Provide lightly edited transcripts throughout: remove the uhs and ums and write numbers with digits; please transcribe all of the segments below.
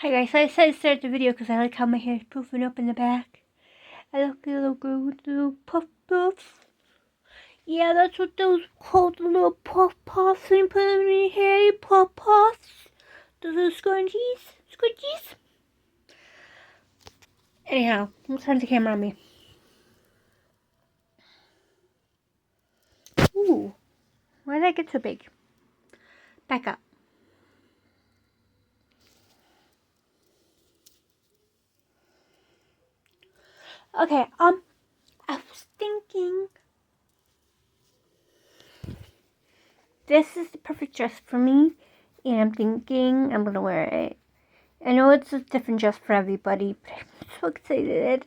Hi guys, so I decided to start the video because I like how my hair is poofing up in the back. I look a little girl with little puff puffs. Yeah, that's what those called, the little puff puffs when you put them in your hair, you puff puffs. Those little scrunchies. Anyhow, let's turn the camera on me. Ooh, why did I get so big? Back up. Okay, I was thinking this is the perfect dress for me, and I'm thinking I'm gonna wear it. I know it's a different dress for everybody, but I'm so excited.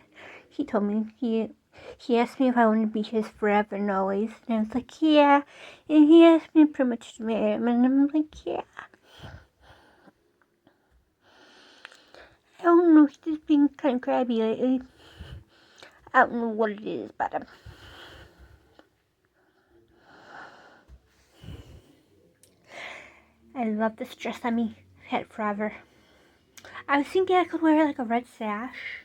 He told me, he asked me if I wanted to be his forever and always, and I was like, yeah. And he asked me pretty much to marry him, and I'm like, yeah. I don't know, he's just being kind of crabby lately. I don't know what it is about him. I love this dress on me. I've had it forever. I was thinking I could wear like a red sash,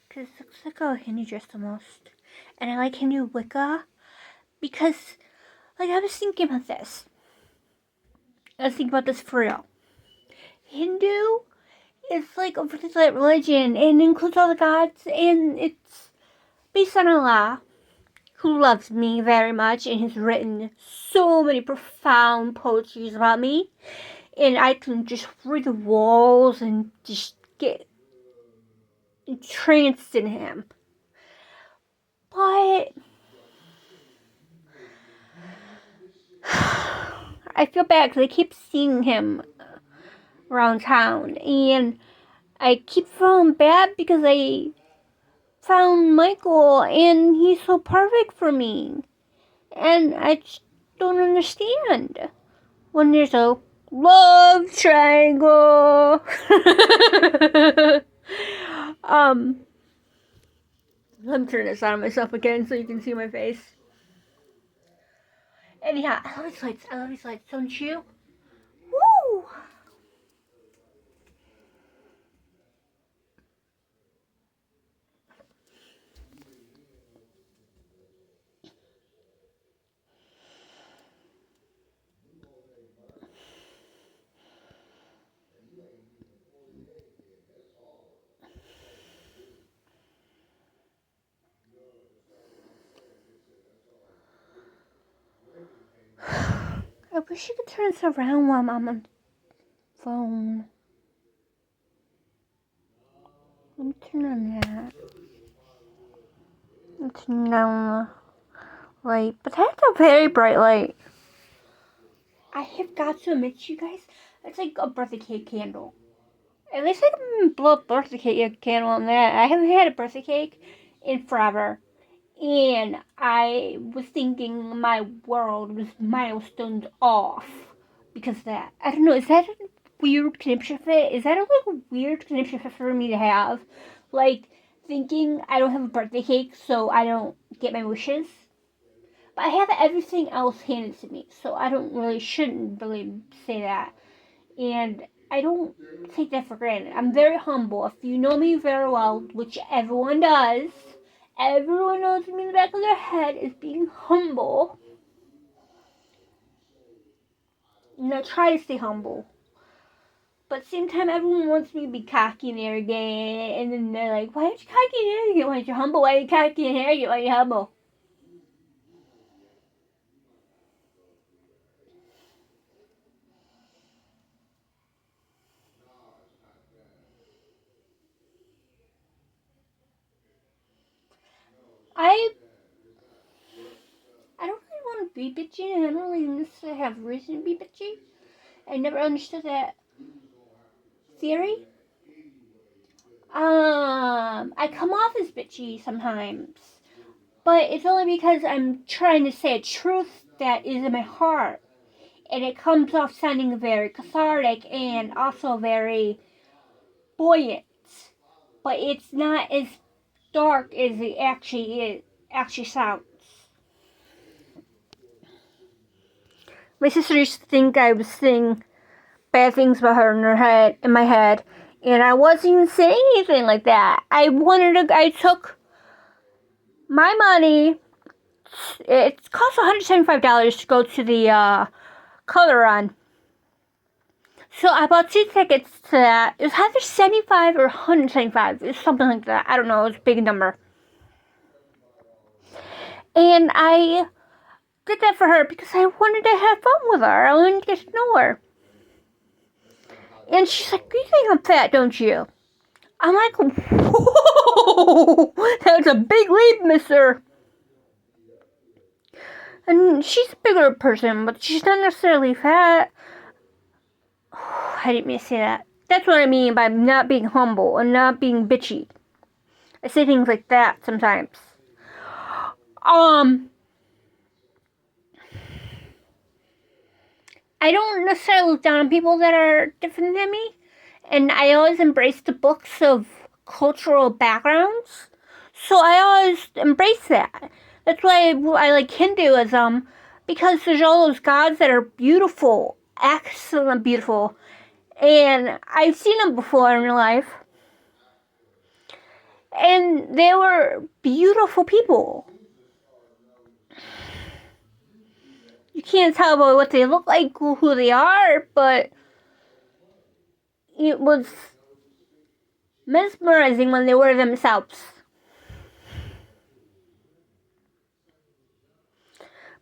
because it looks like a Hindu dress almost. And I like Hindu Wicca, because, like, I was thinking about this. For real. Hindu is like a particular religion and includes all the gods, and it's based on Allah, who loves me very much and has written so many profound poetries about me. And I can just read the walls and just get entranced in him. But I feel bad because I keep seeing him around town, and I keep feeling bad because I found Michael and he's so perfect for me, and I just don't understand when there's a love triangle. Let me turn this on myself again so you can see my face. Anyhow, I love these lights, don't you? Woo! I wish you could turn this around while I'm on the phone. Let me turn on that. Let's turn down the light. But that's a very bright light. I have got to admit, you guys, it's like a birthday cake candle. At least I can blow a birthday cake candle on that. I haven't had a birthday cake in forever. And I was thinking my world was milestones off because of that. I don't know, is that a weird conniption fit? Is that a weird conniption fit for me to have? Like, thinking I don't have a birthday cake, so I don't get my wishes. But I have everything else handed to me, so shouldn't really say that. And I don't take that for granted. I'm very humble. If you know me very well, which everyone does, everyone knows me in the back of their head is being humble. And I try to stay humble. But at the same time, everyone wants me to be cocky and arrogant. And then they're like, why aren't you cocky and arrogant when you're humble? Why are you cocky and arrogant when you're humble? I don't really want to be bitchy, and I don't really necessarily have reason to be bitchy. I never understood that theory. I come off as bitchy sometimes, but it's only because I'm trying to say a truth that is in my heart, and it comes off sounding very cathartic and also very buoyant, but it's not as dark as it actually sounds. My sister used to think I was saying bad things about her in my head, and I wasn't even saying anything like that. I took my money. It cost $175 to go to the color run. So I bought 2 tickets to that. It was either 75 or 175. It was something like that. I don't know. It was a big number. And I did that for her because I wanted to have fun with her. I wanted to get to know her. And she's like, you think I'm fat, don't you? I'm like, whoa, that's a big leap, mister. And she's a bigger person, but she's not necessarily fat. I didn't mean to say that. That's what I mean by not being humble and not being bitchy. I say things like that sometimes. I don't necessarily look down on people that are different than me, and I always embrace the books of cultural backgrounds. So I always embrace that. That's why I like Hinduism, because there's all those gods that are beautiful, excellent beautiful, and I've seen them before in real life, and they were beautiful people. You can't tell by what they look like, who they are, but it was mesmerizing when they were themselves.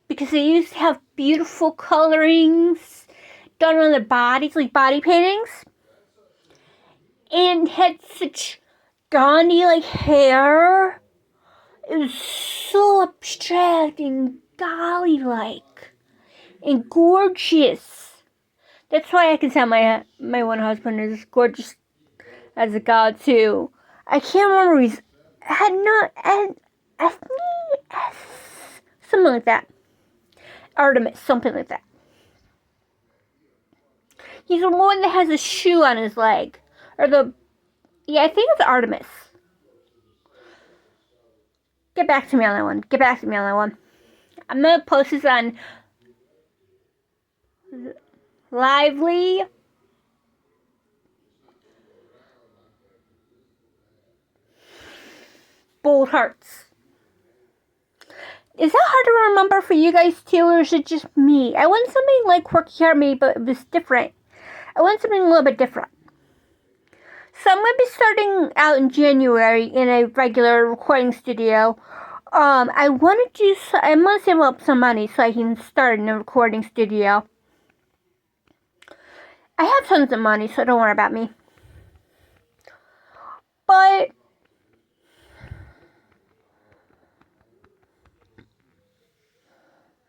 Because they used to have beautiful colorings done on their bodies, like body paintings, and had such gaudy like hair. It was so abstract and dolly-like and gorgeous. That's why I can say my one husband is gorgeous as a god too. I can't remember his something like that. Artemis, something like that. He's the one that has a shoe on his leg. I think it's Artemis. Get back to me on that one. I'm gonna post this on Lively. Bold Hearts. Is that hard to remember for you guys too, or is it just me? I want something like Quirky Army, but it was different. I want something a little bit different. So I'm going to be starting out in January in a regular recording studio. I want to save up some money so I can start in a recording studio. I have tons of money, so don't worry about me. But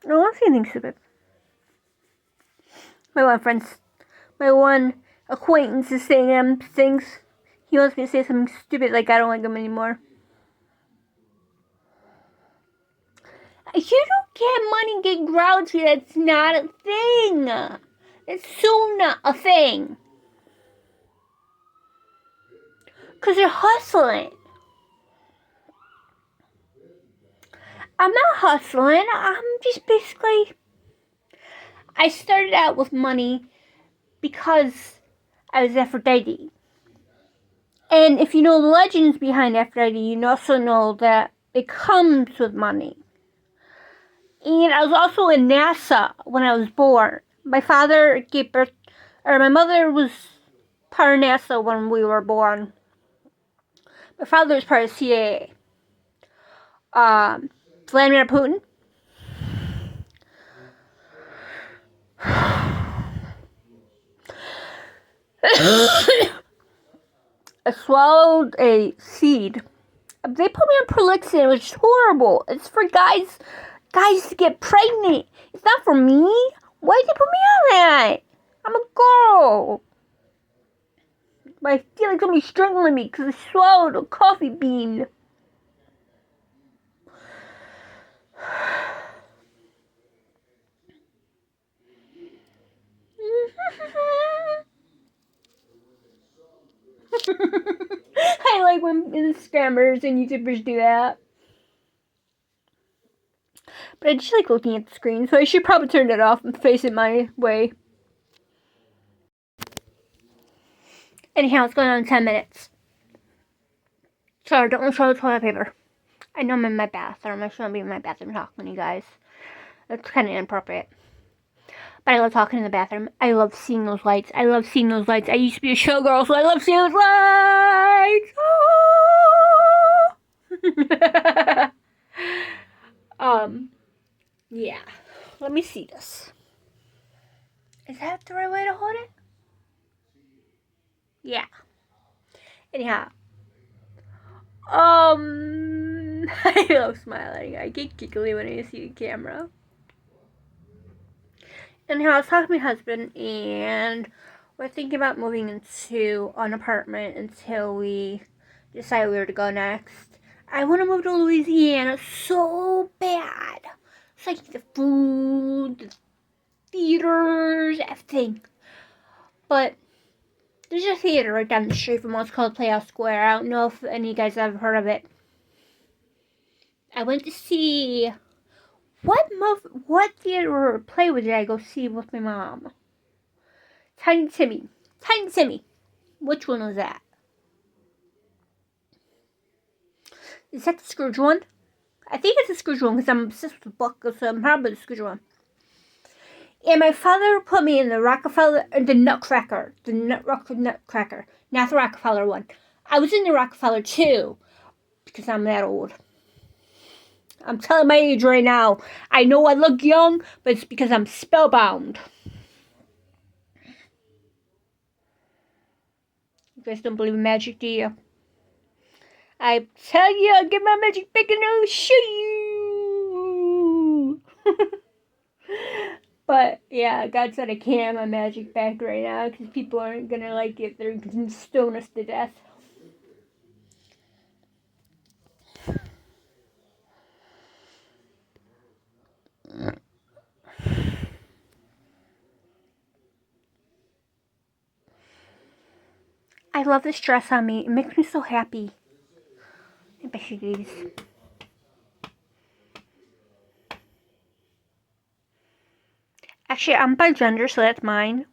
I don't want to say anything stupid. My one acquaintance is saying things. He wants me to say something stupid, like I don't like him anymore. You don't get money, get grouchy. That's not a thing. It's so not a thing. Because you're hustling. I'm not hustling. I'm just basically... I started out with money because I was Aphrodite. And if you know the legends behind Aphrodite, you also know that it comes with money. And I was also in NASA when I was born. My mother was part of NASA when we were born. My father was part of CIA. Vladimir Putin. I swallowed a seed. They put me on Prolixin, which is horrible. It's for guys to get pregnant. It's not for me. Why did they put me on that? I'm a girl. But I feel like somebody's strangling me because I swallowed a coffee bean. I like when Instagrammers and YouTubers do that. But I just like looking at the screen, so I should probably turn it off and face it my way. Anyhow, it's going on 10 minutes. Sorry, don't want to show the toilet paper. I know I'm in my bathroom. I shouldn't be in my bathroom talking to you guys. That's kind of inappropriate. But I love talking in the bathroom. I love seeing those lights. I love seeing those lights. I used to be a showgirl, so I love seeing those lights. Yeah. Let me see this. Is that the right way to hold it? Yeah. Anyhow. I love smiling. I get giggly when I see the camera. Anyhow, I was talking to my husband, and we're thinking about moving into an apartment until we decide where to go next. I want to move to Louisiana so bad. It's like the food, the theaters, everything. But there's a theater right down the street from us called Playhouse Square. I don't know if any of you guys have ever heard of it. I went to see... What theater or play did I go see with my mom? Tiny Timmy. Tiny Timmy. Which one was that? Is that the Scrooge one? I think it's the Scrooge one because I'm obsessed with the book, so I'm probably the Scrooge one. And my father put me in the Nutcracker. The Nutcracker. Not the Rockefeller one. I was in the Rockefeller too, because I'm that old. I'm telling my age right now. I know I look young, but it's because I'm spellbound. You guys don't believe in magic, do you? I tell you, I'll get my magic back and I'll show you. But, yeah, God said I can't have my magic back right now because people aren't going to like it. They're going to stone us to death. I love this dress on me. It makes me so happy. I bet you guys. Actually, I'm by gender, so that's mine.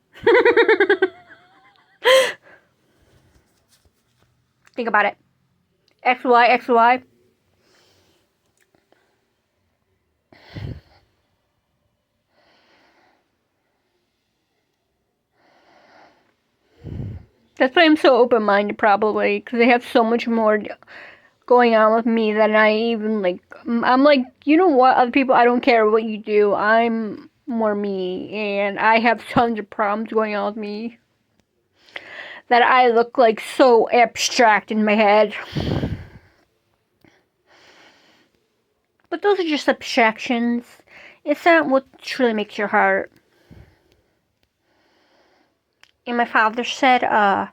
Think about it. XY, XY. That's why I'm so open-minded, probably, because they have so much more going on with me than I even, like, I'm like, you know what, other people, I don't care what you do, I'm more me, and I have tons of problems going on with me that I look, like, so abstract in my head. But those are just abstractions. It's not what truly makes your heart. And my father said, yeah,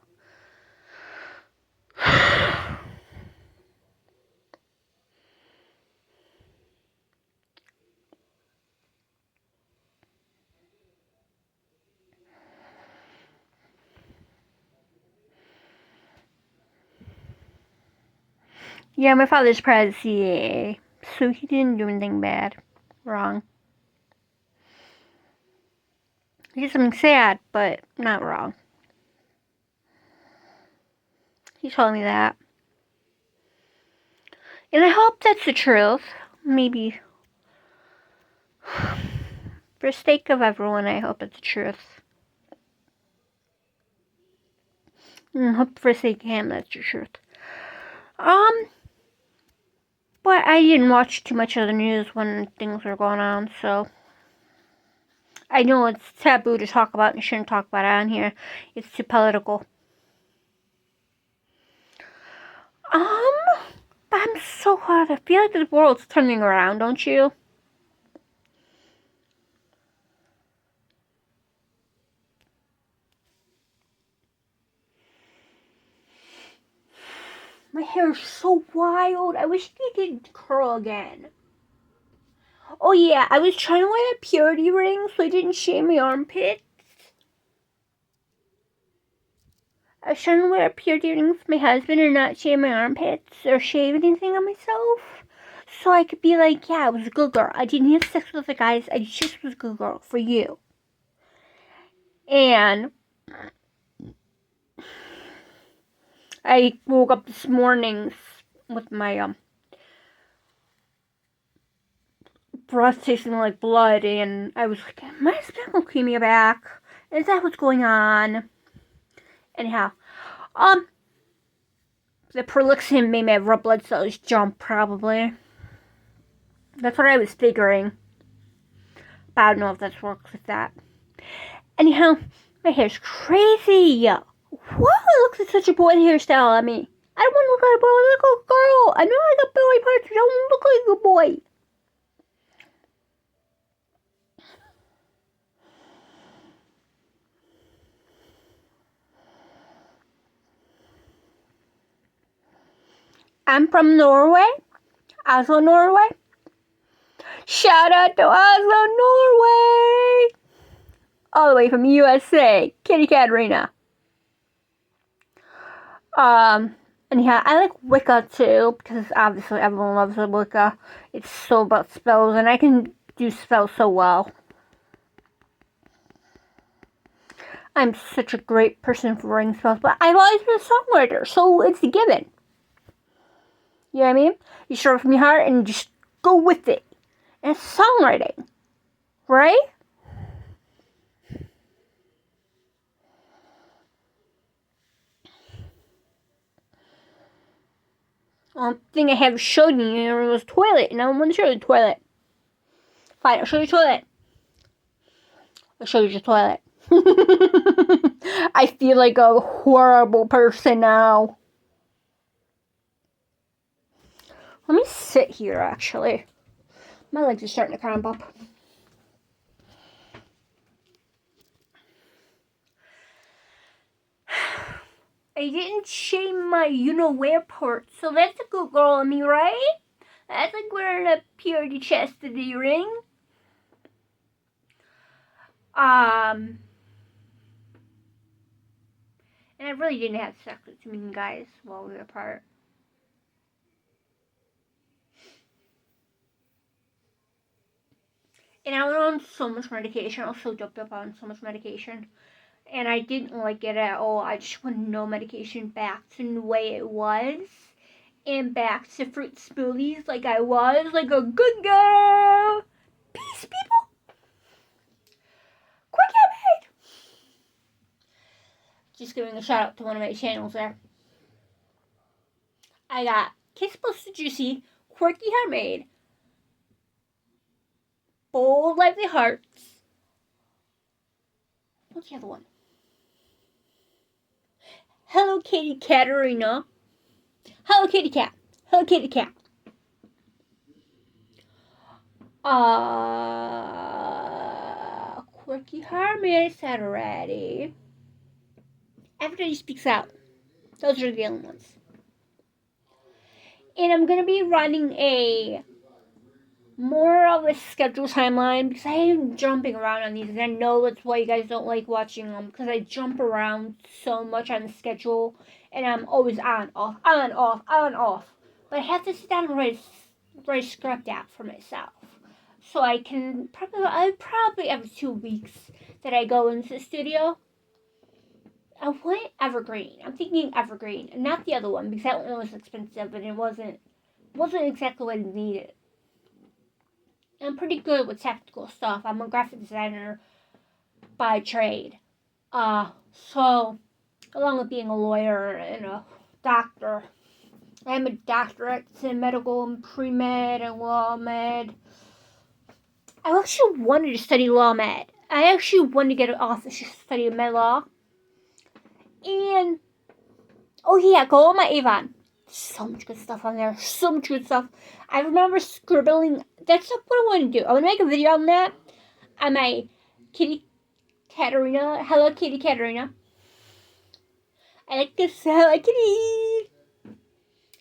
my father's part of the CAA, so he didn't do anything bad, wrong. He did something sad, but not wrong. He told me that. And I hope that's the truth. Maybe. For the sake of everyone, I hope it's the truth. And hope for the sake of him, that's the truth. But I didn't watch too much of the news when things were going on, so... I know it's taboo to talk about and you shouldn't talk about it on here. It's too political. But I'm so hard. I feel like the world's turning around, don't you? My hair is so wild. I wish it could curl again. Oh yeah, I was trying to wear a purity ring so I didn't shave my armpits. I was trying to wear a purity ring for my husband and not shave my armpits or shave anything on myself. So I could be like, yeah, I was a good girl. I didn't have sex with the guys. I just was a good girl for you. And I woke up this morning with my breath tasting like blood, and I was like, my leukemia back? Is that what's going on? Anyhow, the prolixin made my red blood cells jump, probably. That's what I was figuring. But I don't know if that works with that. Anyhow, my hair's crazy. Wow, it looks like such a boy hairstyle on me. I don't want to look like a boy, I look like a girl. I know I got belly parts, but I don't look like a boy. I'm from Norway. Oslo, Norway. Shout out to Oslo, Norway. All the way from USA. Kitty Katarina. Anyhow, I like Wicca too, because obviously everyone loves Wicca. It's so about spells, and I can do spells so well. I'm such a great person for writing spells, but I've always been a songwriter, so it's a given. You know what I mean? You start from your heart and just go with it. And it's songwriting, right? One thing I have showed you was toilet, and I don't want to show you the toilet. Fine, I'll show you the toilet. I'll show you the toilet. I feel like a horrible person now. Let me sit here, actually. My legs are starting to cramp up. I didn't shave my you-know-where part, so that's a good girl on me, right? That's like wearing a purity chastity ring. And I really didn't have sex with too many guys while we were apart. And I was on so much medication. I was so doped up on so much medication. And I didn't like it at all. I just wanted no medication, back to the way it was. And back to fruit smoothies like I was. Like a good girl. Peace, people. Quick made. Just giving a shout out to one of my channels there. I got Kiss Plus Juicy, Quirky Handmade, Bold Lively Hearts. What's the other one? Hello Kitty Katarina. Hello Kitty Cat. Hello Kitty Cat. Quirky Handmade, I said already. Everybody Speaks Out. Those are the only ones. And I'm gonna be running a more of a schedule timeline because I am jumping around on these, and I know that's why you guys don't like watching them, because I jump around so much on the schedule, and I'm always on, off, on, off, on, off. But I have to sit down and write a script out for myself, so I can probably every 2 weeks that I go into the studio. I want Evergreen. I'm thinking Evergreen, and not the other one, because that one was expensive and it wasn't exactly what I needed. I'm pretty good with technical stuff. I'm a graphic designer by trade. So, along with being a lawyer and a doctor, I'm a doctorate in medical and pre-med and law med. I actually wanted to study law med. I actually wanted to get an office to study med law. And, oh yeah, go on my Avon. So much good stuff on there. So much good stuff. I remember scribbling. That's what I want to do. I want to make a video on that. On my Kitty Katarina. Hello, Kitty Katarina. I like this. Hello, Kitty.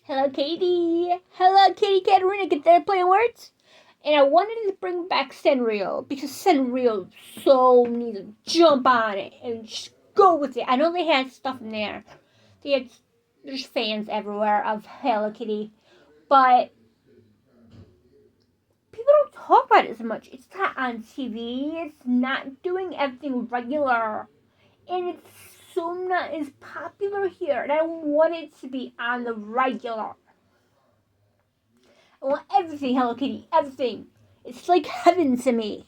Hello, Katie. Hello, Kitty Katarina. Get there playing words. And I wanted to bring back Sanrio, because Sanrio so needs to jump on it and just go with it. I know they had stuff in there. There's fans everywhere of Hello Kitty, but people don't talk about it as much. It's not on TV. It's not doing everything regular, and it's so Luna is popular here, and I want it to be on the regular. I want everything Hello Kitty, everything. It's like heaven to me.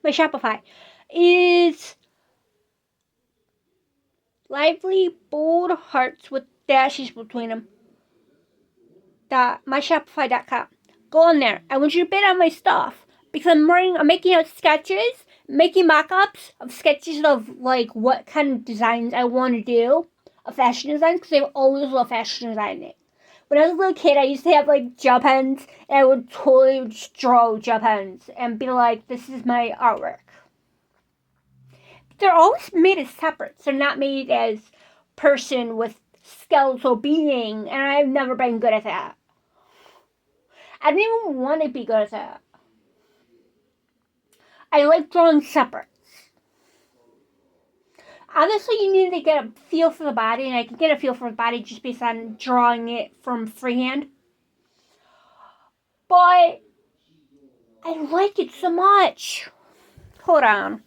My Shopify is lively, bold hearts with dashes between them. MyShopify.com. Go on there. I want you to bid on my stuff because I'm making out sketches, making mock-ups of sketches of like what kind of designs I want to do, of fashion designs, because I've always loved fashion designing. When I was a little kid, I used to have like gel pens, and I would totally just draw gel pens and be like, "This is my artwork." But they're always made as separate. They're not made as person with skeletal being, and I've never been good at that. I don't even want to be good at that. I like drawing separate. Obviously, you need to get a feel for the body, and I can get a feel for the body just based on drawing it from freehand. But I like it so much. Hold on.